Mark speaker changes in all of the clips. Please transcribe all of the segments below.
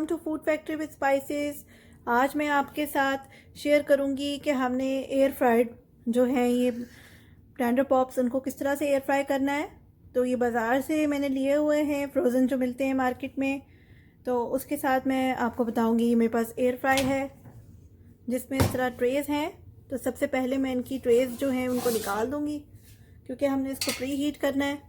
Speaker 1: To food factory with spices. आज मैं आपके साथ शेयर करूंगी कि हमने एयर फ्राइड जो है ये टेंडर पॉप्स उनको किस तरह से एयर फ्राई करना है। तो ये बाज़ार से मैंने लिए हुए हैं, फ्रोज़न जो मिलते हैं मार्केट में। तो उसके साथ मैं आपको बताऊंगी मेरे पास एयर फ्राई है जिसमें इस तरह ट्रेज़ हैं। तो सबसे पहले मैं इनकी ट्रेज़ जो हैं उनको निकाल दूंगी क्योंकि हमने इसको प्री हीट करना है।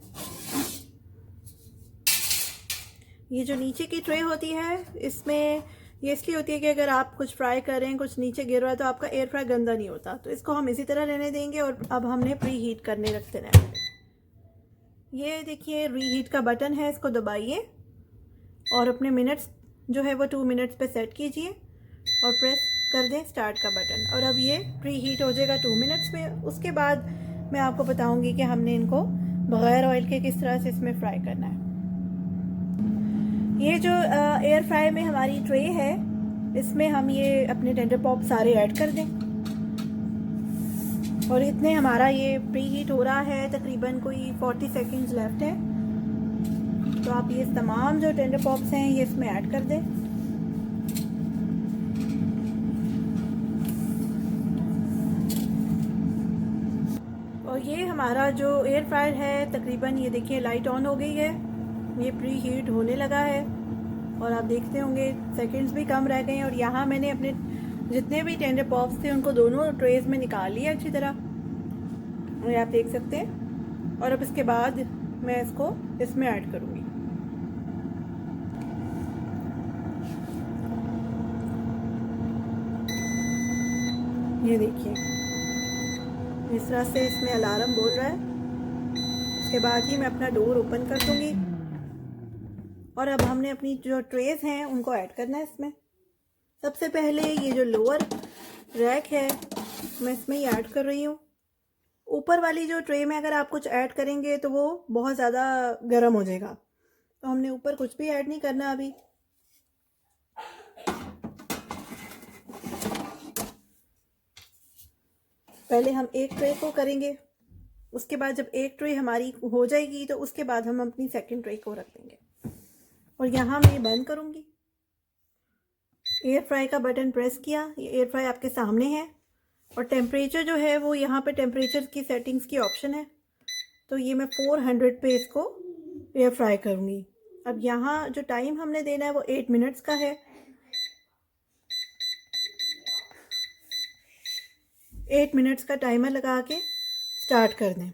Speaker 1: ये जो नीचे की ट्रे होती है इसमें ये इसलिए होती है कि अगर आप कुछ फ्राई कर रहे हैं, कुछ नीचे गिर रहा है तो आपका एयर फ्राई गंदा नहीं होता। तो इसको हम इसी तरह रहने देंगे और अब हमने प्री हीट करने रख देना है। ये देखिए रीहीट का बटन है, इसको दबाइए और अपने मिनट्स जो है वो 2 मिनट्स पे सेट कीजिए और प्रेस कर दें स्टार्ट का बटन। और अब ये प्री हीट हो जाएगा 2 मिनट्स में। उसके बाद मैं आपको बताऊंगी कि हमने इनको बग़ैर ऑयल के किस तरह से इसमें फ्राई करना है। ये जो एयर फ्राई में हमारी ट्रे है इसमें हम ये अपने टेंडर पॉप सारे ऐड कर दें और इतने हमारा ये प्री हीट हो रहा है, तकरीबन कोई 40 सेकंड्स लेफ्ट है। तो आप ये तमाम जो टेंडर पॉप्स हैं ये इसमें ऐड कर दें। और ये हमारा जो एयर फ्रायर है तकरीबन ये देखिए लाइट ऑन हो गई है, ये प्री हीट होने लगा है और आप देखते होंगे सेकंड्स भी कम रह गए हैं। और यहाँ मैंने अपने जितने भी टेंडर पॉप्स थे उनको दोनों ट्रेज में निकाल लिया अच्छी तरह, और आप देख सकते हैं। और अब इसके बाद मैं इसको इसमें ऐड करूँगी। ये देखिए इस तरह से इसमें अलार्म बोल रहा है। उसके बाद ही मैं अपना डोर ओपन कर दूँगी और अब हमने अपनी जो ट्रेस हैं उनको ऐड करना है इसमें। सबसे पहले ये जो लोअर रैक है मैं इसमें ही ऐड कर रही हूँ। ऊपर वाली जो ट्रे में अगर आप कुछ ऐड करेंगे तो वो बहुत ज़्यादा गर्म हो जाएगा, तो हमने ऊपर कुछ भी ऐड नहीं करना अभी। पहले हम एक ट्रे को करेंगे, उसके बाद जब एक ट्रे हमारी हो जाएगी तो उसके बाद हम अपनी सेकंड ट्रे को रख देंगे। और यहाँ मैं ये बंद करूँगी। एयर फ्राई का बटन प्रेस किया, ये एयर फ्राई आपके सामने है और टेम्परेचर जो है वो यहाँ पे टेम्परेचर की सेटिंग्स की ऑप्शन है। तो ये मैं 400 पे इसको एयर फ्राई करूँगी। अब यहाँ जो टाइम हमने देना है वो 8 मिनट्स का है। 8 मिनट्स का टाइमर लगा के स्टार्ट कर दें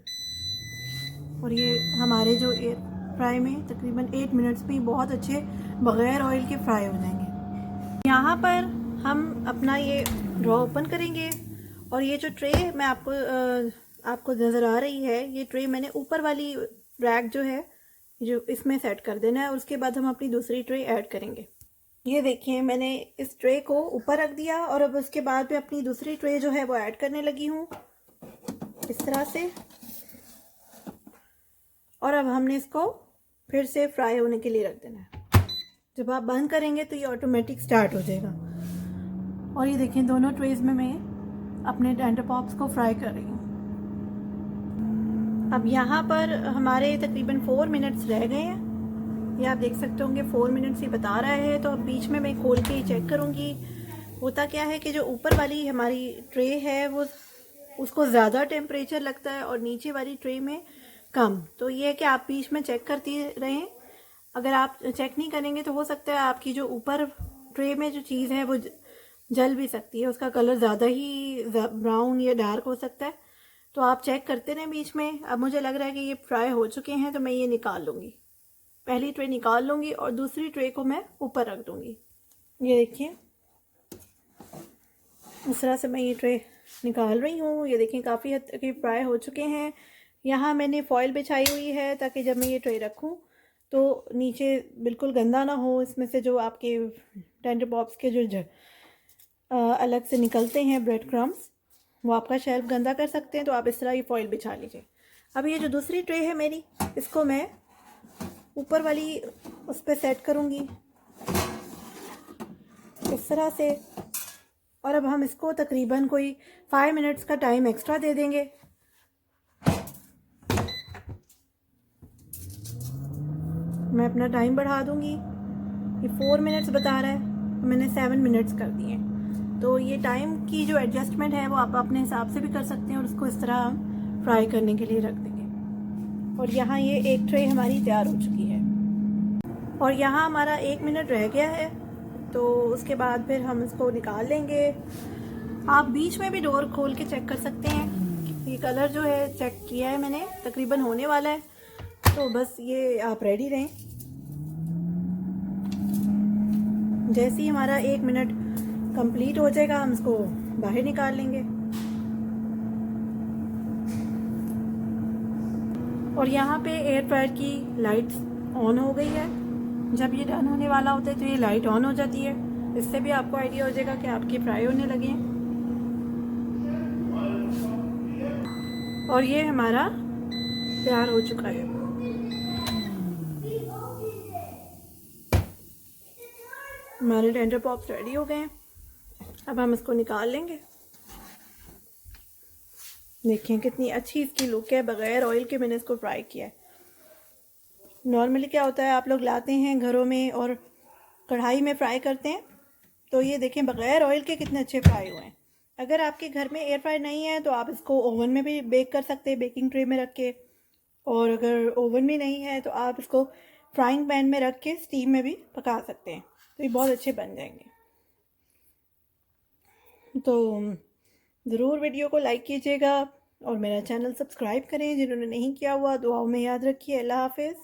Speaker 1: और ये हमारे जो एयर फ्राई में तकरीबन 8 मिनट्स में बहुत अच्छे बग़ैर ऑयल के फ्राई हो जाएंगे। यहाँ पर हम अपना ये ड्रॉ ओपन करेंगे और ये जो ट्रे मैं आपको नज़र आ रही है, ये ट्रे मैंने ऊपर वाली रैक जो है जो इसमें सेट कर देना है और उसके बाद हम अपनी दूसरी ट्रे ऐड करेंगे। ये देखिए मैंने इस ट्रे को ऊपर रख दिया और अब उसके बाद मैं अपनी दूसरी ट्रे जो है वो ऐड करने लगी हूँ इस तरह से। और अब हमने इसको फिर से फ्राई होने के लिए रख देना है। जब आप बंद करेंगे तो ये ऑटोमेटिक स्टार्ट हो जाएगा। और ये देखिए दोनों ट्रेज में मैं अपने टेंडर पॉप्स को फ्राई कर रही हूँ। अब यहाँ पर हमारे तकरीबन 4 मिनट्स रह गए हैं, ये आप देख सकते होंगे 4 मिनट्स ही बता रहा है। तो अब बीच में मैं खोल के चेक करूँगी। होता क्या है कि जो ऊपर वाली हमारी ट्रे है वो उसको ज़्यादा टेम्परेचर लगता है और नीचे वाली ट्रे में कम। तो ये है कि आप बीच में चेक करती रहें। अगर आप चेक नहीं करेंगे तो हो सकता है आपकी जो ऊपर ट्रे में जो चीज़ है वो जल भी सकती है, उसका कलर ज़्यादा ही ब्राउन या डार्क हो सकता है। तो आप चेक करते रहें बीच में। अब मुझे लग रहा है कि ये फ्राई हो चुके हैं तो मैं ये निकाल लूँगी, पहली ट्रे निकाल लूँगी और दूसरी ट्रे को मैं ऊपर रख दूँगी। ये देखिए इस तरह से मैं ये ट्रे निकाल रही हूँ। ये देखिए काफ़ी हद तक फ्राई हो चुके हैं। यहाँ मैंने फॉयल बिछाई हुई है ताकि जब मैं ये ट्रे रखूँ तो नीचे बिल्कुल गंदा ना हो। इसमें से जो आपके टेंडर पॉप्स के जो अलग से निकलते हैं ब्रेड क्रम्स, वो आपका शेल्फ गंदा कर सकते हैं। तो आप इस तरह ये फॉयल बिछा लीजिए। अब ये जो दूसरी ट्रे है मेरी, इसको मैं ऊपर वाली उस पर सेट करूँगी इस तरह से। और अब हम इसको तकरीबन कोई 5 मिनट्स का टाइम एक्स्ट्रा दे देंगे। मैं अपना टाइम बढ़ा दूँगी। ये 4 मिनट्स बता रहा है, तो मैंने 7 मिनट्स कर दिए। तो ये टाइम की जो एडजस्टमेंट है वो आप अपने हिसाब से भी कर सकते हैं और उसको इस तरह हम फ्राई करने के लिए रख देंगे। और यहाँ ये एक ट्रे हमारी तैयार हो चुकी है और यहाँ हमारा 1 मिनट रह गया है, तो उसके बाद फिर हम इसको निकाल लेंगे। आप बीच में भी डोर खोल के चेक कर सकते हैं। ये कलर जो है चेक किया है मैंने, तकरीबन होने वाला है, तो बस ये आप रेडी रहें। जैसे ही हमारा 1 मिनट कंप्लीट हो जाएगा हम इसको बाहर निकाल लेंगे। और यहाँ पे एयर फ्रायर की लाइट्स ऑन हो गई है। जब ये डन होने वाला होता है तो ये लाइट ऑन हो जाती है। इससे भी आपको आइडिया हो जाएगा कि आपकी फ्राई होने लगे हैं। और ये हमारा तैयार हो चुका है। हमारे टेंडर पॉप्स रेडी हो गए हैं। अब हम इसको निकाल लेंगे। देखिए कितनी अच्छी इसकी लुक है, बगैर ऑयल के मैंने इसको फ्राई किया है। नॉर्मली क्या होता है, आप लोग लाते हैं घरों में और कढ़ाई में फ्राई करते हैं, तो ये देखें बगैर ऑयल के कितने अच्छे फ्राई हुए हैं। अगर आपके घर में एयर फ्राई नहीं है तो आप इसको ओवन में भी बेक कर सकते हैं, बेकिंग ट्रे में रख के। और अगर ओवन में नहीं है तो आप इसको फ्राइंग पैन में रख के स्टीम में भी पका सकते हैं, तो ये बहुत अच्छे बन जाएंगे। तो ज़रूर वीडियो को लाइक कीजिएगा और मेरा चैनल सब्सक्राइब करें जिन्होंने नहीं किया हुआ। दुआओं में याद रखिए। अल्लाह हाफिज़।